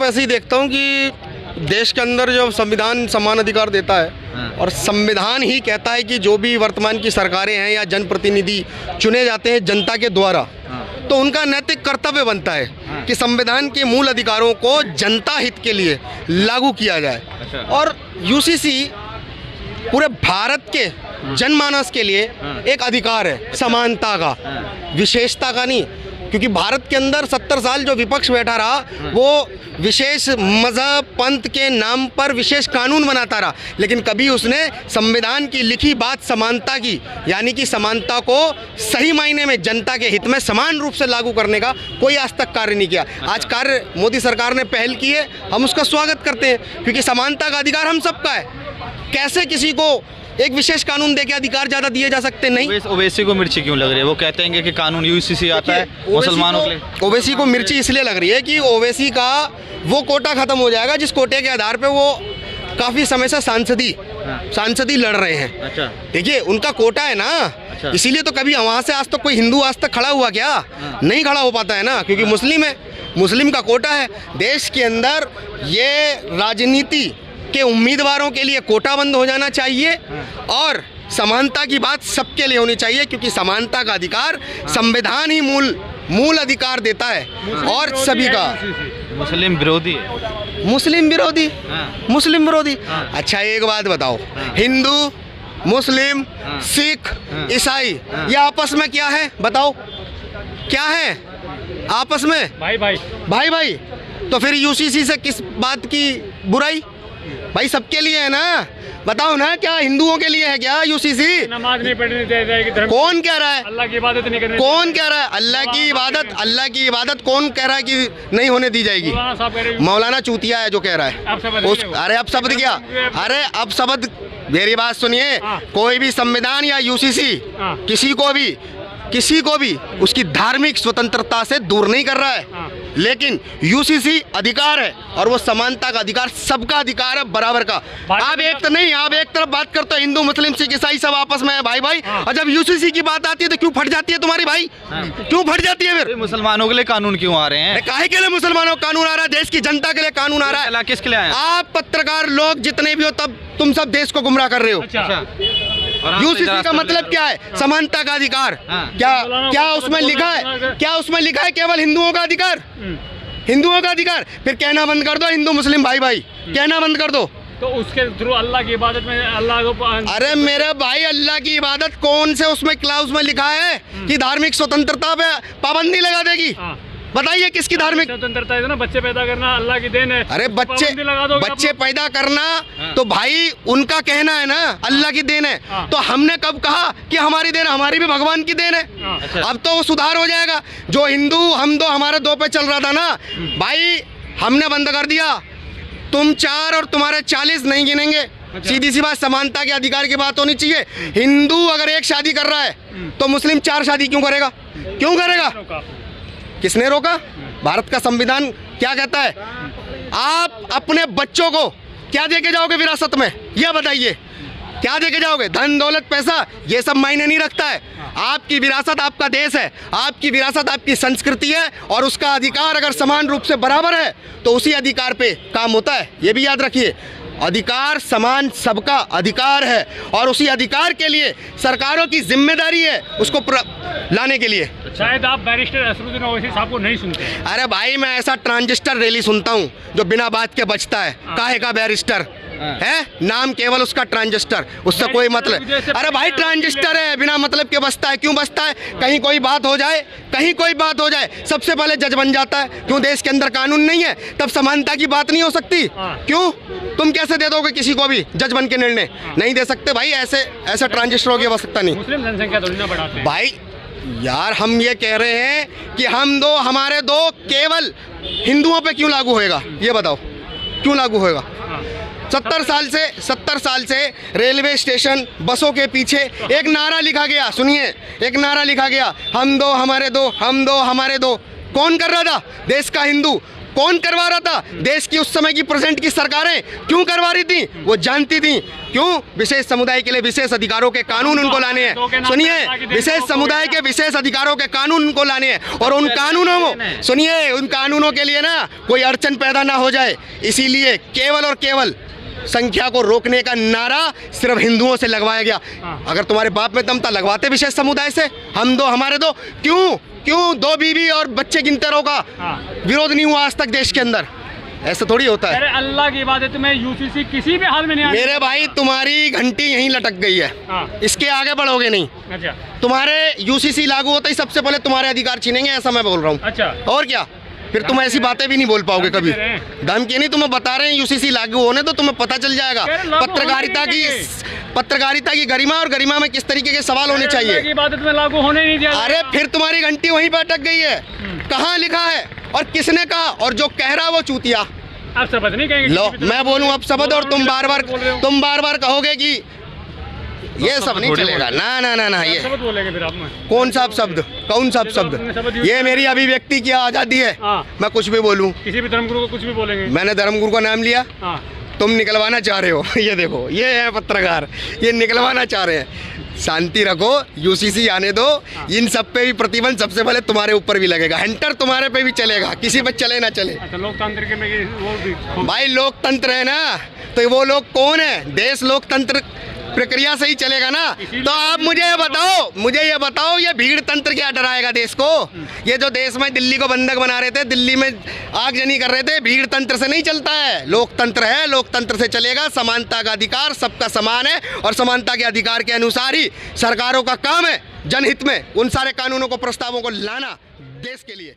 ऐसे ही देखता हूँ कि देश के अंदर जो संविधान समान अधिकार देता है और संविधान ही कहता है कि जो भी वर्तमान की सरकारें हैं या जनप्रतिनिधि चुने जाते हैं जनता के द्वारा, तो उनका नैतिक कर्तव्य बनता है कि संविधान के मूल अधिकारों को जनता हित के लिए लागू किया जाए। और यूसीसी पूरे भारत के जनमानस के लिए एक अधिकार है, समानता का, विशेषता का नहीं। क्योंकि भारत के अंदर 70 साल जो विपक्ष बैठा रहा वो विशेष मजहब पंथ के नाम पर विशेष कानून बनाता रहा, लेकिन कभी उसने संविधान की लिखी बात समानता की, यानी कि समानता को सही मायने में जनता के हित में समान रूप से लागू करने का कोई आज तक कार्य नहीं किया। आज कार्य मोदी सरकार ने पहल की है, हम उसका स्वागत करते हैं, क्योंकि समानता का अधिकार हम सबका है। कैसे किसी को एक विशेष कानून देके अधिकार ज्यादा दिए जा सकते नहीं। ओवैसी को मिर्ची क्यों लग रही है? वो कहते हैं कि कानून यूसीसी आता है मुसलमानों के लिए। ओवैसी को मिर्ची इसलिए लग रही है कि ओवैसी का वो कोटा खत्म हो जाएगा जिस कोटे के आधार पे वो काफी समय से सांसदी लड़ रहे हैं। अच्छा, देखिए उनका कोटा है ना। अच्छा। इसीलिए तो कभी वहाँ से आज तक कोई हिंदू आज तक खड़ा हुआ क्या? नहीं खड़ा हो पाता है ना, क्योंकि मुस्लिम है, मुस्लिम का कोटा है। देश के अंदर ये राजनीति के उम्मीदवारों के लिए कोटा बंद हो जाना चाहिए और समानता की बात सबके लिए होनी चाहिए, क्योंकि समानता का अधिकार संविधान ही मूल अधिकार देता है और सभी का। मुस्लिम विरोधी मुस्लिम विरोधी। अच्छा एक बात बताओ, हिंदू मुस्लिम सिख ईसाई ये आपस में क्या है बताओ? क्या है आपस में? भाई। तो फिर यूसीसी से किस बात की बुराई? भाई सबके लिए है ना। बताओ ना, क्या हिंदुओं के लिए है क्या यूसीसी? नमाज नहीं पढ़नी चाहिए। कौन कह रहा है? अल्लाह की इबादत नहीं करनी। कौन कह रहा है अल्लाह की इबादत कौन कह रहा है कि नहीं होने दी जाएगी? मौलाना चूतिया है जो कह रहा है। अरे अब शब्द क्या? अरे अब शब्द, मेरी बात सुनिए, कोई भी संविधान या यूसीसी किसी को भी उसकी धार्मिक स्वतंत्रता से दूर नहीं कर रहा है, लेकिन यूसीसी अधिकार है और वो समानता का अधिकार, सबका अधिकार है बराबर का। आप एक तो नहीं, आप एक तरफ बात करते हो हिंदू मुस्लिम सिख ईसाई सब आपस में है भाई। और जब यूसीसी की बात आती है तो क्यों फट जाती है तुम्हारी भाई? क्यों फट जाती है फिर? मुसलमानों के लिए कानून क्यों आ रहे हैं? काहे के लिए मुसलमानों का कानून आ रहा है? देश की जनता के लिए कानून आ रहा है। किसके लिए? आप पत्रकार लोग जितने भी हो, तब तुम सब देश को गुमराह कर रहे हो। यूसीसी का मतलब क्या है? समानता का अधिकार। क्या उसमें लिखा है? क्या उसमें लिखा है केवल हिंदुओं का अधिकार? हिंदुओं का अधिकार? फिर कहना बंद कर दो हिंदू मुस्लिम भाई कहना बंद कर दो। तो उसके थ्रू अल्लाह की इबादत में अल्लाह को। अरे मेरे भाई, अल्लाह की इबादत कौन से उसमें क्लाउज में लिखा है कि धार्मिक स्वतंत्रता पे पाबंदी लगा देगी? बताइए किसकी धार्मिक स्वतंत्रता है ना? बच्चे पैदा करना अल्लाह की देन है। अरे बच्चे पैदा करना तो भाई उनका कहना है ना, अल्लाह की देन है। तो हमने कब कहा कि हमारी देन? हमारी भी भगवान की देन है। अब तो वो सुधार हो जाएगा। जो हिंदू हम दो हमारे दो पे चल रहा था ना भाई, हमने बंद कर दिया। तुम 4 और तुम्हारे 40 नहीं गिनेंगे। सीधी सी बात, समानता के अधिकार की बात होनी चाहिए। हिंदू अगर 1 शादी कर रहा है तो मुस्लिम 4 शादी क्यों करेगा? किसने रोका? भारत का संविधान क्या कहता है? आप अपने बच्चों को क्या देके जाओगे विरासत में? यह बताइए, क्या देके जाओगे? धन दौलत पैसा ये सब मायने नहीं रखता है। आपकी विरासत आपका देश है, आपकी विरासत आपकी संस्कृति है, और उसका अधिकार अगर समान रूप से बराबर है तो उसी अधिकार पे काम होता है। ये भी याद रखिए, अधिकार समान सबका अधिकार है और उसी अधिकार के लिए सरकारों की जिम्मेदारी है उसको लाने के लिए। शायद आप बैरिस्टर असरुद्दीन ओवैसी साहब को नहीं सुनते। अरे भाई, मैं ऐसा ट्रांजिस्टर रैली सुनता हूँ जो बिना बात के बचता है। काहे का बैरिस्टर है? नाम केवल उसका ट्रांजिस्टर, उससे कोई मतलब। अरे भाई, ट्रांजिस्टर है, बिना मतलब के बचता है। क्यों बचता है? कहीं कोई बात हो जाए सबसे पहले जज बन जाता है। क्यों? देश के अंदर कानून नहीं है, तब समानता की बात नहीं हो सकती। क्यों? तुम कैसे दे दोगे किसी को भी जज बन के निर्णय? नहीं दे सकते भाई। ऐसे ट्रांजिस्टरों की आवश्यकता नहीं। मुस्लिम जनसंख्या थोड़ी ना बढ़ाते हैं भाई। यार, हम ये कह रहे हैं कि हम दो हमारे दो केवल हिंदुओं पे क्यों लागू होएगा? ये बताओ, क्यों लागू होएगा? 70 साल से रेलवे स्टेशन बसों के पीछे एक नारा लिखा गया। सुनिए, एक नारा लिखा गया, हम दो हमारे दो, हम दो हमारे दो। कौन कर रहा था? देश का हिंदू। कौन करवा रहा था? देश की उस समय की प्रेजेंट की सरकारें क्यों करवा रही थी? वो जानती थी क्यों विशेष समुदाय के लिए विशेष अधिकारों के कानून उनको लाने हैं। सुनिए, विशेष समुदाय के विशेष अधिकारों के कानून उनको लाने हैं, और उन कानूनों को सुनिए, उन कानूनों के लिए ना कोई अड़चन पैदा ना हो जाए, इसीलिए केवल और केवल संख्या को रोकने का नारा सिर्फ हिंदुओं से लगवाया गया। अगर तुम्हारे बाप में दम था, लगवाते विशेष समुदाय से, हम दो हमारे दो, क्यों दो बीवी और बच्चे गिनते रहो का विरोध नहीं हुआ आज तक देश के अंदर? ऐसा थोड़ी होता है। अरे अल्लाह की इबादत में यूसीसी किसी भी हाल में नहीं आने। मेरे भाई, तुम्हारी घंटी यहीं लटक गई है, इसके आगे बढ़ोगे नहीं। अच्छा, तुम्हारे यूसीसी लागू होता ही सबसे पहले तुम्हारे अधिकार छीनेंगे, ऐसा मैं बोल रहा हूँ। अच्छा, और क्या, फिर तुम ऐसी बातें भी नहीं बोल पाओगे कभी। धमकी नहीं, तुम्हें बता रहे हैं यूसीसी लागू होने तो तुम्हें पता चल जाएगा पत्रकारिता की गरिमा, और गरिमा में किस तरीके के सवाल होने चाहिए। की इबादत में लागू होने नहीं दिया। अरे फिर तुम्हारी घंटी वहीं पर अटक गई है। कहाँ लिखा है और किसने कहा? और जो कह रहा वो चूतिया। आप शब्द नहीं कहेंगे? लो, मैं बोलूं अब शब्द, और तुम बार बार कहोगे कि ये सब नहीं चलेगा। ना ना ना ना, ये शब्द बोलेंगे फिर आप में? कौन सा शब्द? कौन सा शब्द? ये मेरी अभिव्यक्ति की आज़ादी है, मैं कुछ भी बोलूं। किसी भी धर्मगुरु को कुछ भी बोलेंगे? मैंने धर्मगुरु का नाम लिया, तुम निकलवाना चाह रहे हो। ये देखो, ये है पत्रकार, ये निकलवाना चाह रहे हैं। शांति रखो, यूसीसी आने दो। इन सब पे भी प्रतिबंध सबसे पहले तुम्हारे ऊपर भी लगेगा, हंटर तुम्हारे पे भी चलेगा, किसी पे चले ना चले। अच्छा, लोकतंत्र के में वो भी भाई, लोकतंत्र है ना, तो वो लोग कौन है? देश लोकतंत्र प्रक्रिया से ही चलेगा ना। तो आप मुझे ये बताओ, ये भीड़ तंत्र क्या डराएगा देश को? ये जो देश में दिल्ली को बंधक बना रहे थे, दिल्ली में आगजनी कर रहे थे, भीड़ तंत्र से नहीं चलता है। लोकतंत्र है, लोकतंत्र से चलेगा। समानता का अधिकार सबका समान है, और समानता के अधिकार के अनुसार ही सरकारों का काम है जनहित में उन सारे कानूनों को, प्रस्तावों को लाना देश के लिए।